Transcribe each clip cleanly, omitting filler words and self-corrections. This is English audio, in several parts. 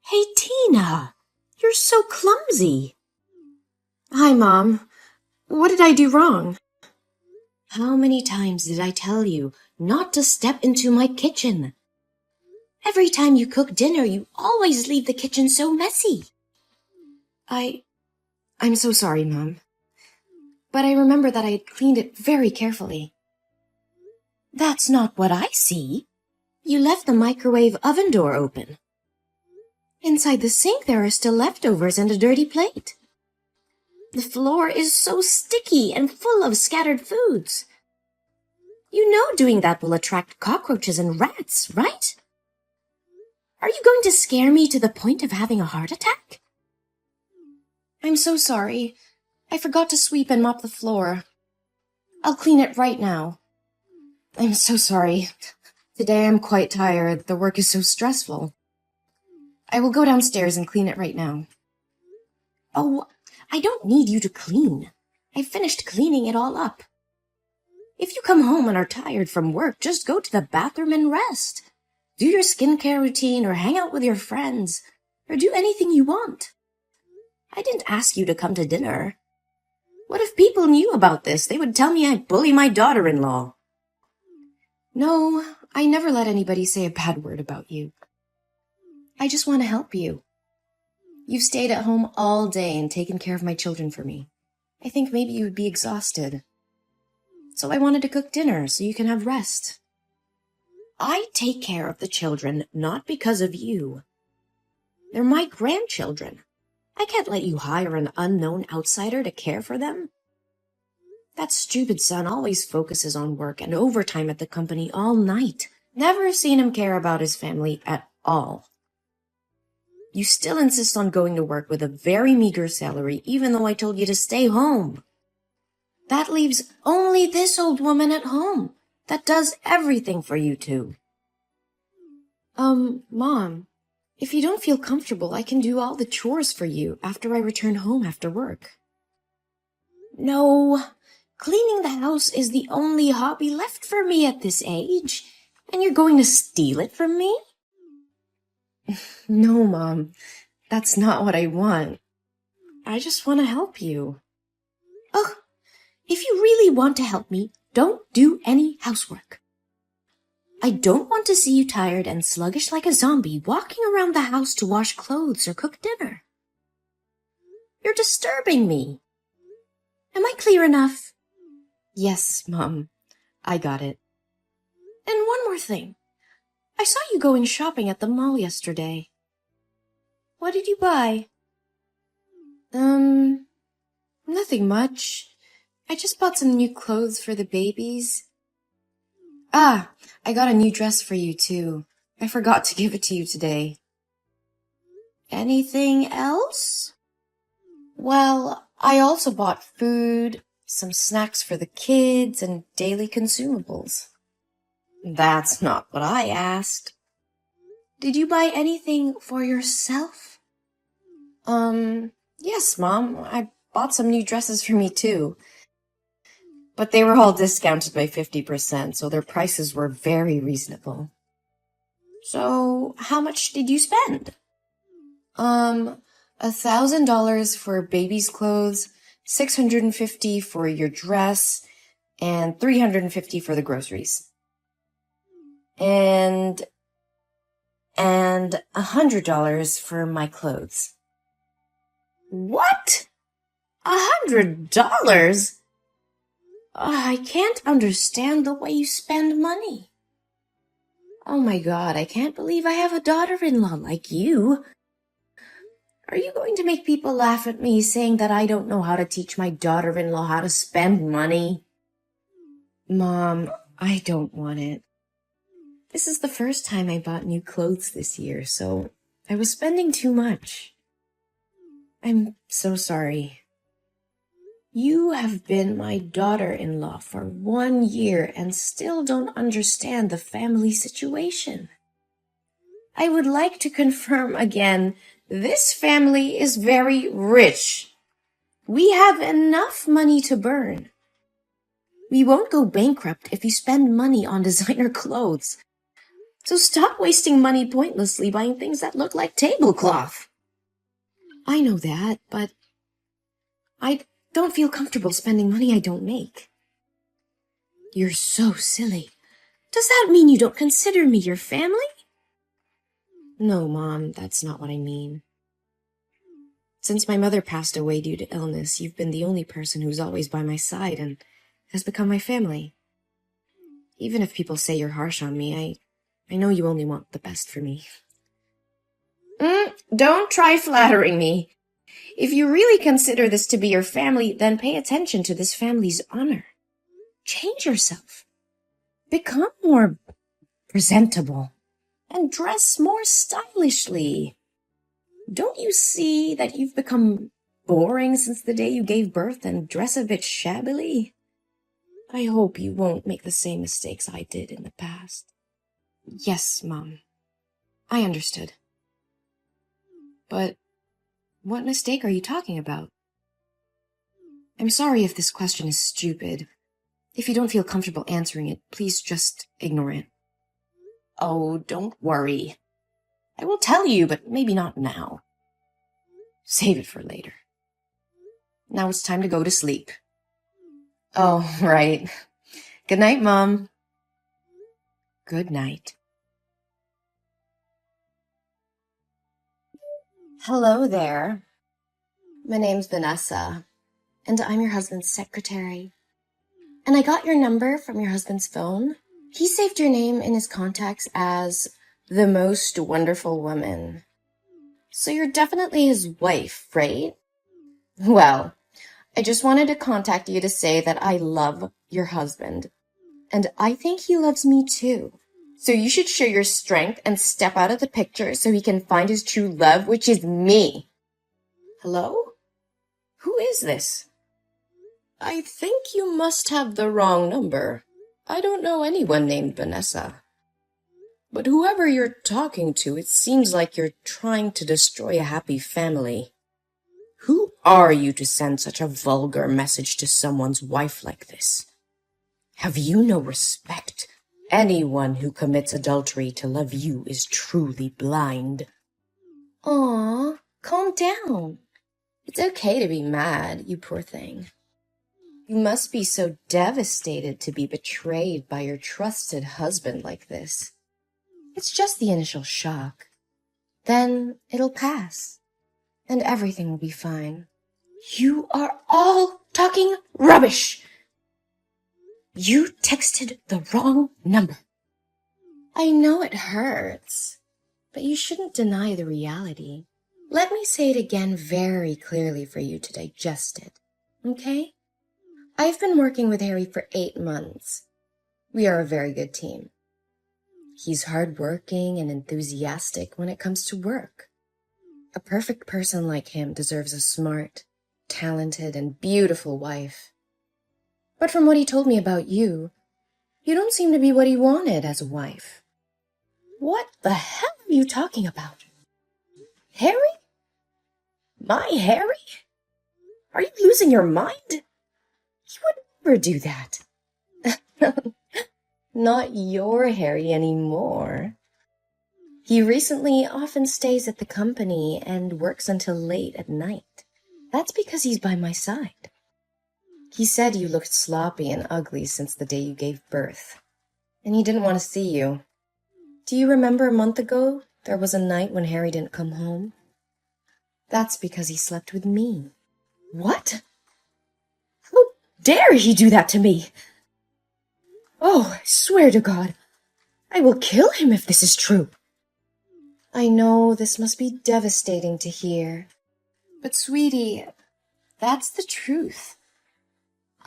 Hey, Tina, you're so clumsy. Hi, Mom. What did I do wrong? How many times did I tell you not to step into my kitchen? Every time you cook dinner, you always leave the kitchen so messy. I'm so sorry, Mom. But I remember that I had cleaned it very carefully. That's not what I see. You left the microwave oven door open. Inside the sink there are still leftovers and a dirty plate. The floor is so sticky and full of scattered foods. You know doing that will attract cockroaches and rats, right? Are you going to scare me to the point of having a heart attack? I'm so sorry. I forgot to sweep and mop the floor. I'll clean it right now. I'm so sorry. Today I'm quite tired. The work is so stressful. I will go downstairs and clean it right now. Oh, I don't need you to clean. I finished cleaning it all up. If you come home and are tired from work, just go to the bathroom and rest. Do your skincare routine or hang out with your friends, or do anything you want. I didn't ask you to come to dinner. What if people knew about this? They would tell me I bully my daughter-in-law. No, I never let anybody say a bad word about you. I just want to help you. You've stayed at home all day and taken care of my children for me. I think maybe you would be exhausted. So I wanted to cook dinner so you can have rest. I take care of the children not because of you. They're my grandchildren. I can't let you hire an unknown outsider to care for them. That stupid son always focuses on work and overtime at the company all night. Never seen him care about his family at all. You still insist on going to work with a very meager salary, even though I told you to stay home. That leaves only this old woman at home that does everything for you two. Mom, if you don't feel comfortable, I can do all the chores for you after I return home after work. No, cleaning the house is the only hobby left for me at this age, and you're going to steal it from me? No, Mom, that's not what I want. I just want to help you. Ugh, if you really want to help me, don't do any housework. I don't want to see you tired and sluggish like a zombie walking around the house to wash clothes or cook dinner. You're disturbing me. Am I clear enough? Yes, Mom, I got it. And one more thing. I saw you going shopping at the mall yesterday. What did you buy? Nothing much. I just bought some new clothes for the babies. Ah, I got a new dress for you too. I forgot to give it to you today. Anything else? Well, I also bought food, some snacks for the kids, and daily consumables. That's not what I asked. Did you buy anything for yourself? Yes, Mom. I bought some new dresses for me too. But they were all discounted by 50%, so their prices were very reasonable. So, how much did you spend? $1,000 for baby's clothes, $650 for your dress, and $350 for the groceries. And $100 for my clothes. What? $100? I can't understand the way you spend money. Oh my God, I can't believe I have a daughter-in-law like you. Are you going to make people laugh at me saying that I don't know how to teach my daughter-in-law how to spend money? Mom, I don't want it. This is the first time I bought new clothes this year, so I was spending too much. I'm so sorry. You have been my daughter-in-law for 1 year and still don't understand the family situation. I would like to confirm again, this family is very rich. We have enough money to burn. We won't go bankrupt if you spend money on designer clothes. So stop wasting money pointlessly buying things that look like tablecloth. I know that, but I don't feel comfortable spending money I don't make. You're so silly. Does that mean you don't consider me your family? No, Mom, that's not what I mean. Since my mother passed away due to illness, you've been the only person who's always by my side and has become my family. Even if people say you're harsh on me, I know you only want the best for me. Don't try flattering me. If you really consider this to be your family, then pay attention to this family's honor. Change yourself. Become more presentable. And dress more stylishly. Don't you see that you've become boring since the day you gave birth and dress a bit shabbily? I hope you won't make the same mistakes I did in the past. Yes, Mom. I understood. But what mistake are you talking about? I'm sorry if this question is stupid. If you don't feel comfortable answering it, please just ignore it. Oh, don't worry. I will tell you, but maybe not now. Save it for later. Now it's time to go to sleep. Oh, right. Good night, Mom. Good night. Hello there. My name's Vanessa, and I'm your husband's secretary. And I got your number from your husband's phone. He saved your name in his contacts as the most wonderful woman. So you're definitely his wife, right? Well, I just wanted to contact you to say that I love your husband. And I think he loves me too. So you should show your strength and step out of the picture so he can find his true love, which is me. Hello? Who is this? I think you must have the wrong number. I don't know anyone named Vanessa. But whoever you're talking to, it seems like you're trying to destroy a happy family. Who are you to send such a vulgar message to someone's wife like this? Have you no respect? Anyone who commits adultery to love you is truly blind. Aw, calm down. It's okay to be mad, you poor thing. You must be so devastated to be betrayed by your trusted husband like this. It's just the initial shock. Then it'll pass, and everything will be fine. You are all talking rubbish! You texted the wrong number. I know it hurts, but you shouldn't deny the reality. Let me say it again very clearly for you to digest it, okay? I've been working with Harry for 8 months. We are a very good team. He's hardworking and enthusiastic when it comes to work. A perfect person like him deserves a smart, talented, and beautiful wife. But from what he told me about you, you don't seem to be what he wanted as a wife. What the hell are you talking about? Harry? My Harry? Are you losing your mind? He would never do that. Not your Harry anymore. He recently often stays at the company and works until late at night. That's because he's by my side. He said you looked sloppy and ugly since the day you gave birth, and he didn't want to see you. Do you remember a month ago there was a night when Harry didn't come home? That's because he slept with me. What? How dare he do that to me? Oh, I swear to God, I will kill him if this is true. I know this must be devastating to hear, but sweetie, that's the truth.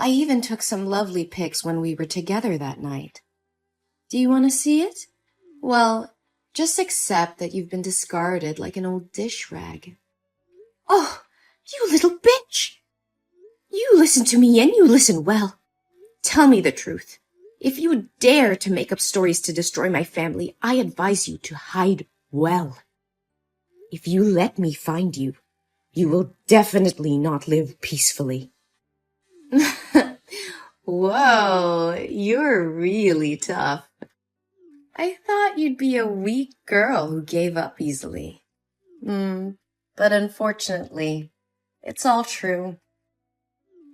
I even took some lovely pics when we were together that night. Do you want to see it? Well, just accept that you've been discarded like an old dish rag. Oh, you little bitch! You listen to me and you listen well. Tell me the truth. If you would dare to make up stories to destroy my family, I advise you to hide well. If you let me find you, you will definitely not live peacefully. Whoa, you're really tough. I thought you'd be a weak girl who gave up easily. But unfortunately, it's all true.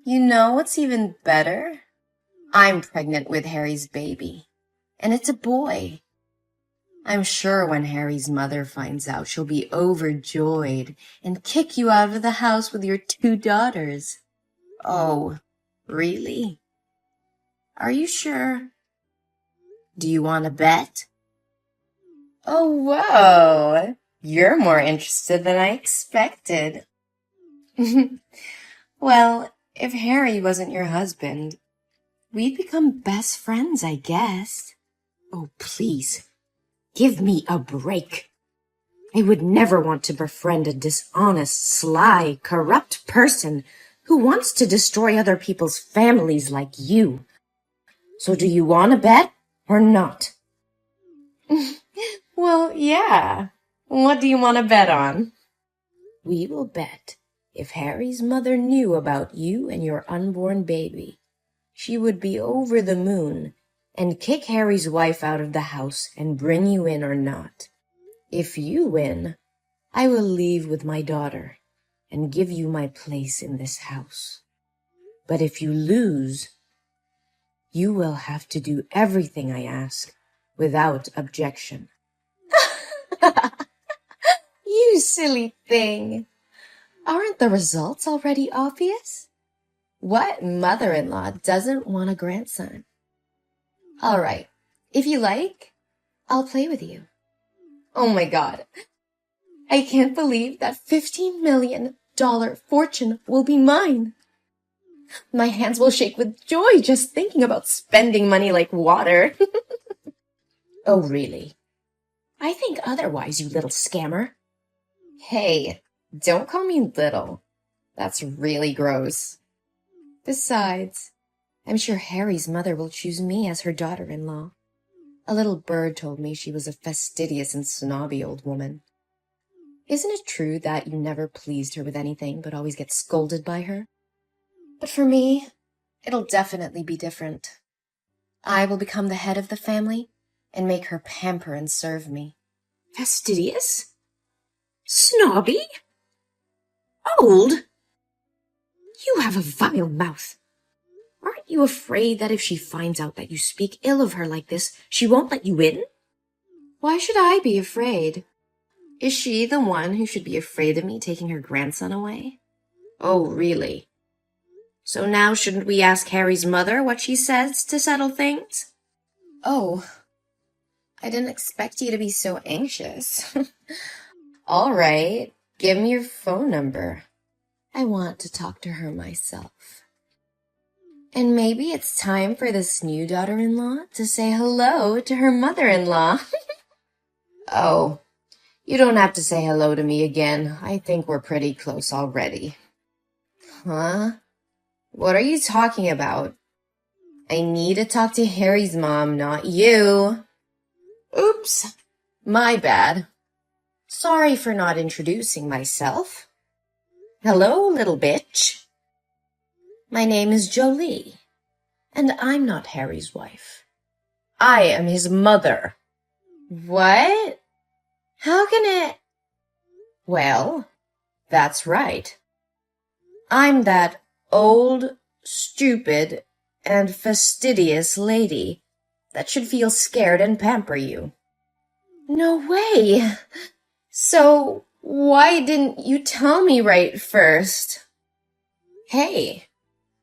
You know what's even better? I'm pregnant with Harry's baby, and it's a boy. I'm sure when Harry's mother finds out, she'll be overjoyed and kick you out of the house with your 2 daughters. Oh, really? Are you sure? Do you want to bet? Oh, whoa! You're more interested than I expected. Well, if Harry wasn't your husband, we'd become best friends, I guess. Oh, please. Give me a break. I would never want to befriend a dishonest, sly, corrupt person who wants to destroy other people's families like you. So do you want to bet or not? Well, yeah. What do you want to bet on? We will bet if Harry's mother knew about you and your unborn baby, she would be over the moon and kick Harry's wife out of the house and bring you in or not. If you win, I will leave with my daughter and give you my place in this house. But if you lose, you will have to do everything I ask without objection. You silly thing. Aren't the results already obvious? What mother-in-law doesn't want a grandson? All right, if you like, I'll play with you. Oh my God. I can't believe that $15 million fortune will be mine. My hands will shake with joy just thinking about spending money like water. Oh, really? I think otherwise, you little scammer. Hey, don't call me little. That's really gross. Besides, I'm sure Harry's mother will choose me as her daughter-in-law. A little bird told me she was a fastidious and snobby old woman. Isn't it true that you never pleased her with anything but always get scolded by her? But for me, it'll definitely be different. I will become the head of the family and make her pamper and serve me. Fastidious? Snobby? Old? You have a vile mouth. Aren't you afraid that if she finds out that you speak ill of her like this, she won't let you in? Why should I be afraid? Is she the one who should be afraid of me taking her grandson away? Oh, really? So now shouldn't we ask Harry's mother what she says to settle things? Oh, I didn't expect you to be so anxious. All right, give me your phone number. I want to talk to her myself. And maybe it's time for this new daughter-in-law to say hello to her mother-in-law. Oh, you don't have to say hello to me again. I think we're pretty close already. Huh? What are you talking about? I need to talk to Harry's mom, not you. Oops, my bad. Sorry for not introducing myself. Hello, little bitch. My name is Jolie, and I'm not Harry's wife. I am his mother. What? How can it? Well, that's right. I'm that old, stupid, and fastidious lady that should feel scared and pamper you. No way! So, why didn't you tell me right first? Hey,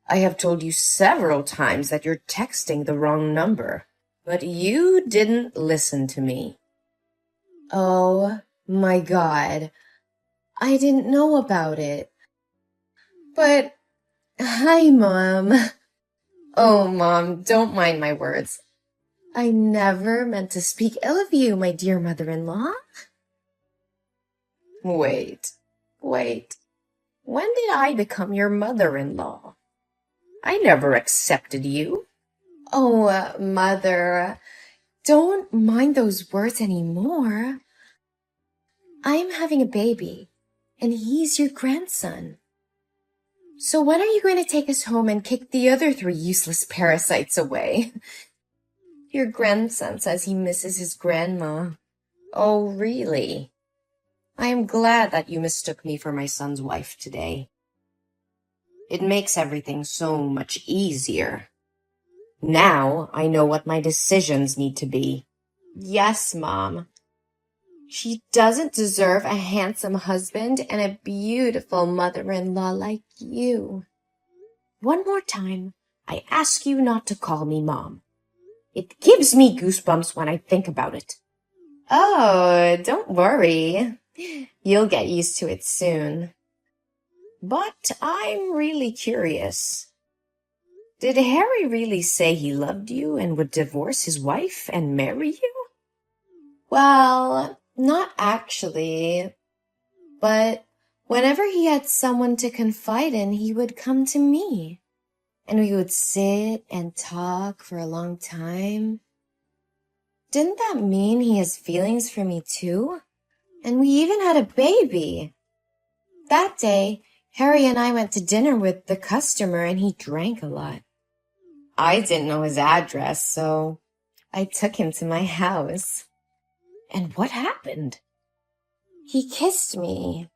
I have told you several times that you're texting the wrong number, but you didn't listen to me. Oh my God, I didn't know about it. But, hi, Mom. Oh, Mom, don't mind my words. I never meant to speak ill of you, my dear mother-in-law. Wait. When did I become your mother-in-law? I never accepted you. Oh, Mother, don't mind those words anymore. I'm having a baby, and he's your grandson. So when are you going to take us home and kick the other 3 useless parasites away? Your grandson says he misses his grandma. Oh, really? I am glad that you mistook me for my son's wife today. It makes everything so much easier. Now I know what my decisions need to be. Yes, Mom. She doesn't deserve a handsome husband and a beautiful mother-in-law like you. One more time, I ask you not to call me Mom. It gives me goosebumps when I think about it. Oh, don't worry. You'll get used to it soon. But I'm really curious. Did Harry really say he loved you and would divorce his wife and marry you? Well, not actually. But whenever he had someone to confide in, he would come to me. And we would sit and talk for a long time. Didn't that mean he has feelings for me too? And we even had a baby. That day, Harry and I went to dinner with the customer and he drank a lot. I didn't know his address, so I took him to my house. And what happened? He kissed me.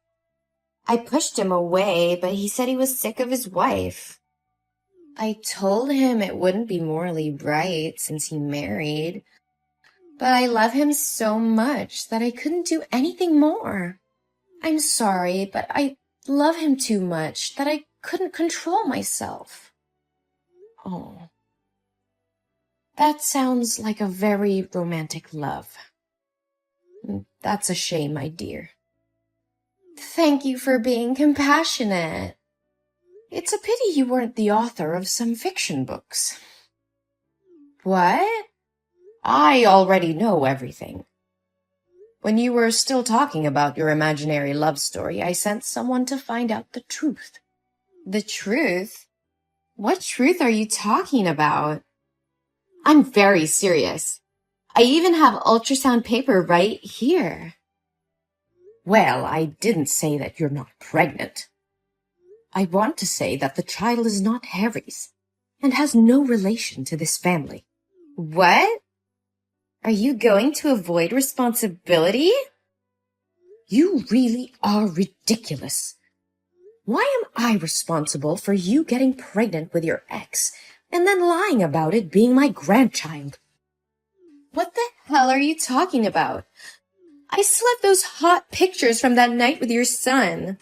I pushed him away, but he said he was sick of his wife. I told him it wouldn't be morally right since he married, but I love him so much that I couldn't do anything more. I'm sorry, but I love him too much that I couldn't control myself. Oh, that sounds like a very romantic love. That's a shame, my dear. Thank you for being compassionate. It's a pity you weren't the author of some fiction books. What? I already know everything. When you were still talking about your imaginary love story, I sent someone to find out the truth. The truth? What truth are you talking about? I'm very serious. I even have ultrasound paper right here. Well, I didn't say that you're not pregnant. I want to say that the child is not Harry's and has no relation to this family. What? Are you going to avoid responsibility? You really are ridiculous. Why am I responsible for you getting pregnant with your ex and then lying about it being my grandchild? What the hell are you talking about? I still have those hot pictures from that night with your son.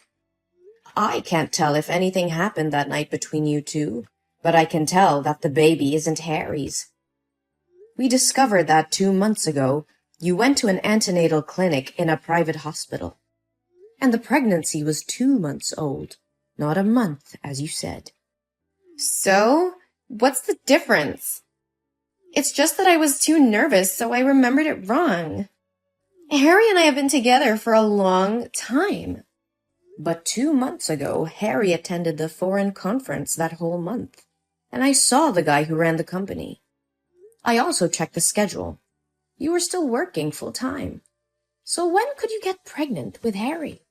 I can't tell if anything happened that night between you two, but I can tell that the baby isn't Harry's. We discovered that 2 months ago, you went to an antenatal clinic in a private hospital. And the pregnancy was 2 months old, not a month, as you said. So, what's the difference? It's just that I was too nervous, so I remembered it wrong. Harry and I have been together for a long time. But 2 months ago, Harry attended the foreign conference that whole month, and I saw the guy who ran the company. I also checked the schedule. You were still working full-time. So when could you get pregnant with Harry?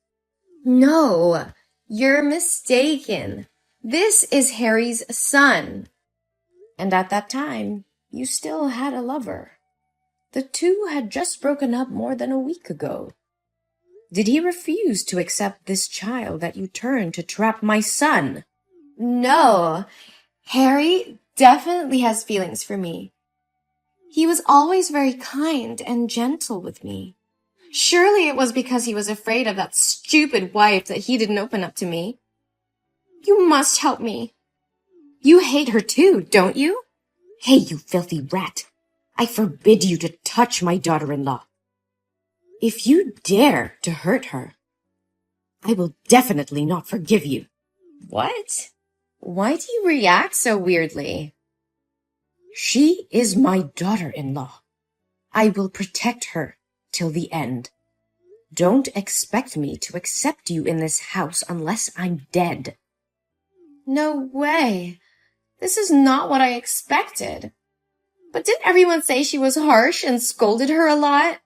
No, you're mistaken. This is Harry's son. And at that time, you still had a lover. The two had just broken up more than a week ago. Did he refuse to accept this child that you turned to trap my son? No, Harry definitely has feelings for me. He was always very kind and gentle with me. Surely it was because he was afraid of that stupid wife that he didn't open up to me. You must help me. You hate her too, don't you? Hey, you filthy rat. I forbid you to touch my daughter-in-law. If you dare to hurt her, I will definitely not forgive you. What? Why do you react so weirdly? She is my daughter-in-law. I will protect her till the end. Don't expect me to accept you in this house unless I'm dead. No way. This is not what I expected. But didn't everyone say she was harsh and scolded her a lot?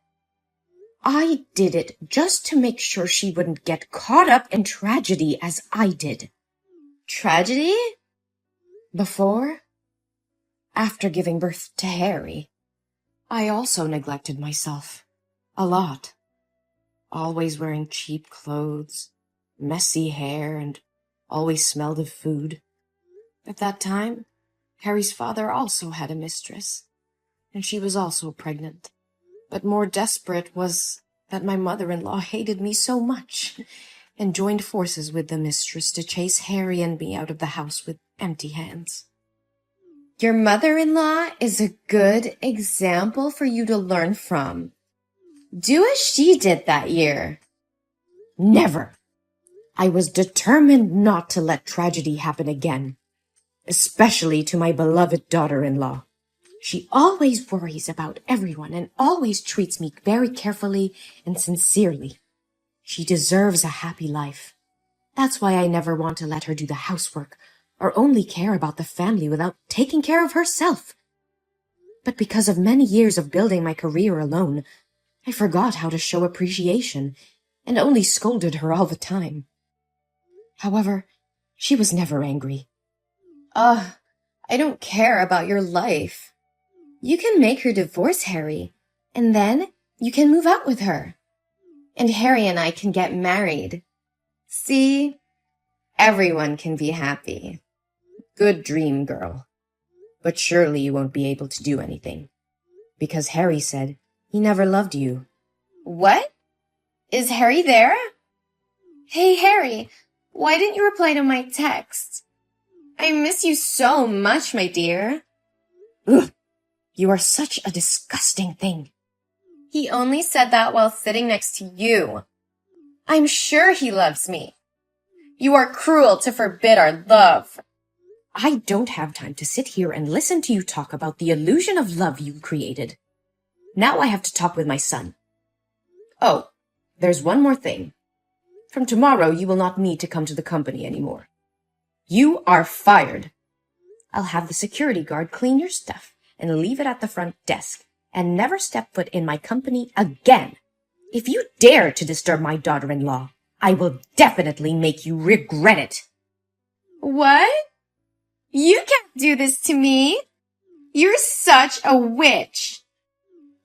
I did it just to make sure she wouldn't get caught up in tragedy as I did. Tragedy? Before? After giving birth to Harry, I also neglected myself. A lot. Always wearing cheap clothes, messy hair, and always smelled of food. At that time, Harry's father also had a mistress, and she was also pregnant. But more desperate was that my mother-in-law hated me so much and joined forces with the mistress to chase Harry and me out of the house with empty hands. Your mother-in-law is a good example for you to learn from. Do as she did that year. Never. I was determined not to let tragedy happen again, especially to my beloved daughter-in-law. She always worries about everyone and always treats me very carefully and sincerely. She deserves a happy life. That's why I never want to let her do the housework or only care about the family without taking care of herself. But because of many years of building my career alone, I forgot how to show appreciation and only scolded her all the time. However, she was never angry. I don't care about your life. You can make her divorce Harry, and then you can move out with her. And Harry and I can get married. See? Everyone can be happy. Good dream, girl. But surely you won't be able to do anything. Because Harry said he never loved you. What? Is Harry there? Hey, Harry, why didn't you reply to my text? I miss you so much, my dear. Ugh, you are such a disgusting thing. He only said that while sitting next to you. I'm sure he loves me. You are cruel to forbid our love. I don't have time to sit here and listen to you talk about the illusion of love you created. Now I have to talk with my son. Oh, there's one more thing. From tomorrow, you will not need to come to the company anymore. You are fired. I'll have the security guard clean your stuff and leave it at the front desk, and never step foot in my company again. If you dare to disturb my daughter-in-law, I will definitely make you regret it. What? You can't do this to me. You're such a witch.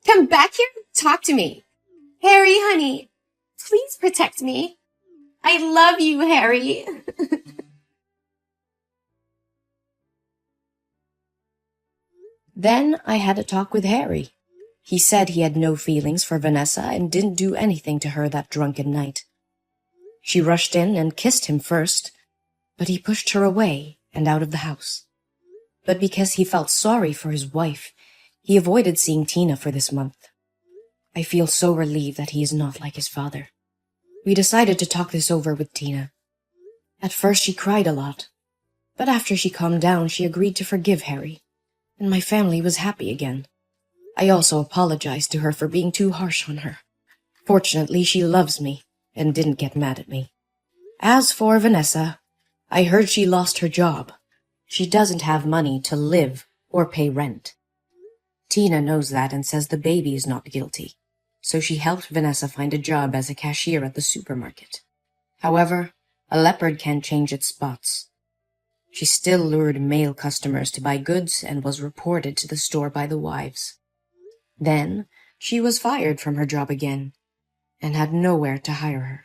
Come back here and talk to me. Harry, honey, please protect me. I love you, Harry. Then I had a talk with Harry. He said he had no feelings for Vanessa and didn't do anything to her that drunken night. She rushed in and kissed him first, but he pushed her away and out of the house. But because he felt sorry for his wife, he avoided seeing Tina for this month. I feel so relieved that he is not like his father. We decided to talk this over with Tina. At first she cried a lot, but after she calmed down, she agreed to forgive Harry, and my family was happy again. I also apologized to her for being too harsh on her. Fortunately, she loves me and didn't get mad at me. As for Vanessa, I heard she lost her job. She doesn't have money to live or pay rent. Tina knows that and says the baby is not guilty, so she helped Vanessa find a job as a cashier at the supermarket. However, a leopard can't change its spots. She still lured male customers to buy goods and was reported to the store by the wives. Then she was fired from her job again and had nowhere to hire her.